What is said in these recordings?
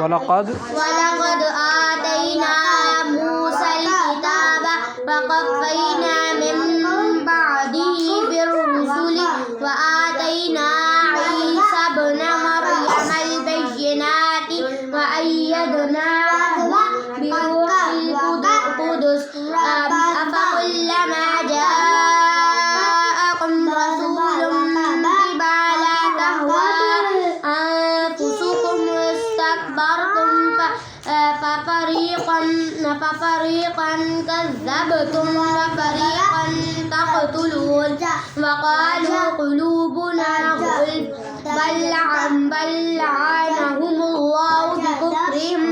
وَلَقَدْ آتَيْنَا مُوسَى الْكِتَابَ وَقَفَّيْنَا مِن بَعْدِهِ بِالرُّسُلِ وَآتَيْنَا عِيسَى ابْنَ مَرْيَمَ الْبَيِّنَاتِ وَأَيَّدْنَاهُ بِرُوحِ الْقُدُسِ أَفَكُلَّمَا جَاءَكُمْ رَسُولٌ بِمَا لَا تَهْوَىٰ أَنفُسُكُمُ اسْتَكْبَرْتُمْ فَفَرِيقًا كَذَّبْتُمْ وَفَرِيقًا تَقْتُلُونَ وَقَالُوا قُلُوبُنَا غُلْفٌ بَل لَّعَنَهُمُ اللَّهُ بِكُفْرِهِمْ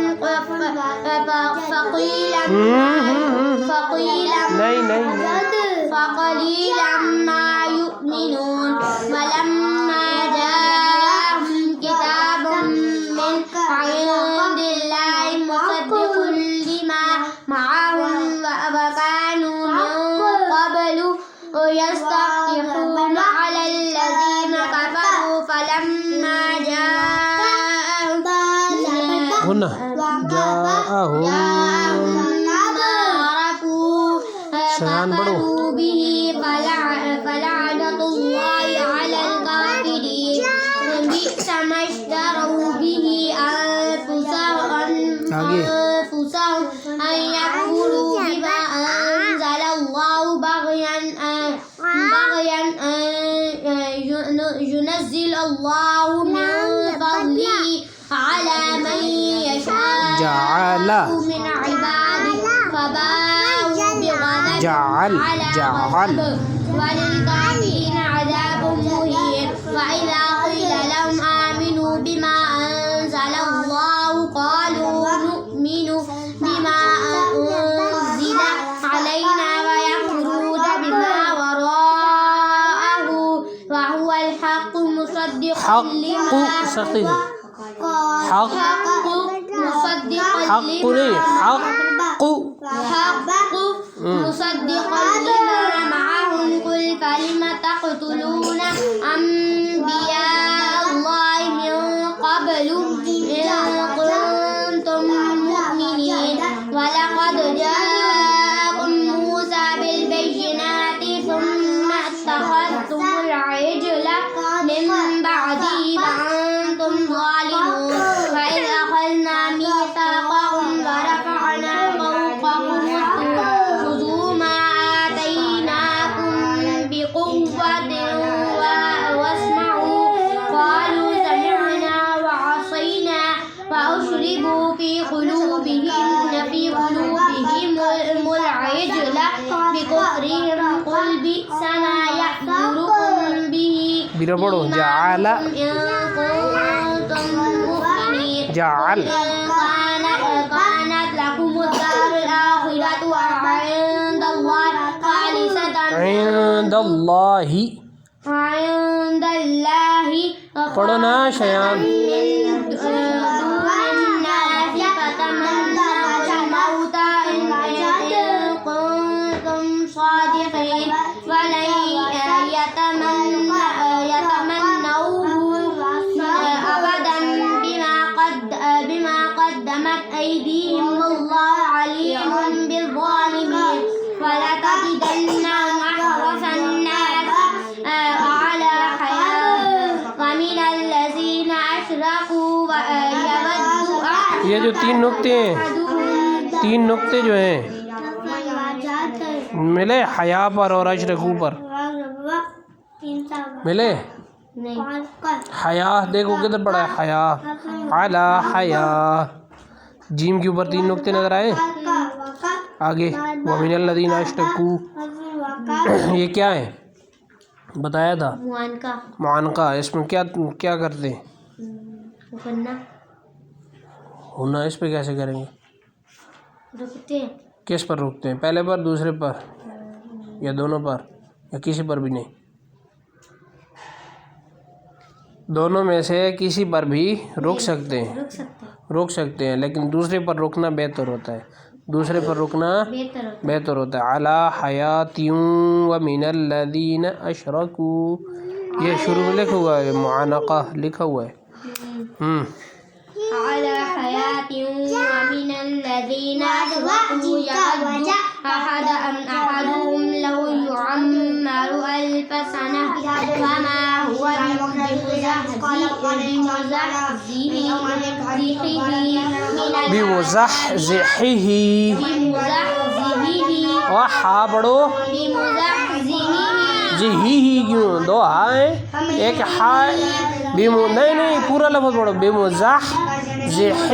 فَقَلِيلًا مَا يُؤْمِنُونَ وَلَمَّا جَاءَهُمْ كِتَابٌ مِّنْ عِندِ اللَّهِ مُصَدِّقٌ لِّمَا مَعَهُمْ وَكَانُوا مِن قَبْلُ يَسْتَفْتِحُونَ عَلَى الَّذِينَ كَفَرُوا فَلَمَّا جَاءَهُم مَّا عَرَفُوا كَفَرُوا بِهِ فَلَعْنَةُ اللَّهِ عَلَى الْكَافِرِينَ بِئْسَ مَا اشْتَرَوْا بِهِ أَنفُسَهُمْ أَن يَكْفُرُوا بِمَا أَنزَلَ اللَّهُ بَغْيًا أَن يُنَزِّلَ اللَّهُ مِن فَضْلِهِ عَلَى مَن يَشَاءُ مِنْ عِبَادِهِ فَبَاءُوا بِغَضَبٍ عَلَىٰ غَضَبٍ وَلِلْكَافِرِينَ عَذَابٌ مُّهِينٌ وَإِذَا قِيلَ لَهُمْ آمِنُوا بِمَا أَنزَلَ اللَّهُ قَالُوا نُؤْمِنُ بِمَا أُنزِلَ عَلَيْنَا وَيَكْفُرُونَ بِمَا وَرَاءَهُ وَهُوَ الْحَقُّ مُصَدِّقًا لِّمَا مَعَهُمْ قُلْ فَلِمَ تَقْتُلُونَ أَنبِيَاءَ اللَّهِ مِن قَبْلُ إِن كُنتُم مُّؤْمِنِينَ وَلَقَدْ جَاءَكُم مُّوسَىٰ بِالْبَيِّنَاتِ ثُمَّ اتَّخَذْتُمُ الْعِجْلَ مِن بَعْدِهِ وَأَنتُمْ ظَالِمُونَ وَإِذْ أَخَذْنَا مِيثَاقَكُمْ وَرَفَعْنَا فَوْقَكُمُ الطُّورَ خُذُوا مَا آتَيْنَاكُم بِقُوَّةٍ وَاسْمَعُوا قَالُوا سَمِعْنَا وَعَصَيْنَا وَأُشْرِبُوا في قلوبهم العجل بكفرهم قل بئس ما يأمركم به إن كنتم مؤمنين كانت لكم الدار الآخرة عند الله خالصة عند الله پڑھنا شیان أيديهم والله عليم بالظالمين ولتجدن أحرص الناس على حياة ومن الذين أشركوا یہ جو تین نقطے جو ہیں ملے حیا پر اور اشرکو پر ملے حیا دیکھو کدھر پڑا ہے حیا علی حیا جیم کے اوپر تین نقطے نظر آئے آگے وَمِنَ الَّذِينَ أَشْرَكُوا یہ کیا ہے بتایا تھا معانقہ اس میں کیا کرتے ہیں ہونا اس پہ کیسے کریں گے کس پر روکتے ہیں پہلے پر دوسرے پر یا دونوں پر یا کسی پر بھی نہیں دونوں میں سے کسی پر بھی روک سکتے ہیں لیکن دوسرے پر روکنا بہتر ہوتا ہے علی حیات ومن الذین اشرکوا یہ شروع میں لکھا ہوا ہے معانقہ لکھا ہوا ہے علی حیات الذين أشركوا يود أحدهم لو يعمر 1000 سنة وما هو بمزحزحه وحا پڑھو جہی کیوں دو ہائیں ایک ہائے نہیں پورا لفظ پڑھو بمزحزحه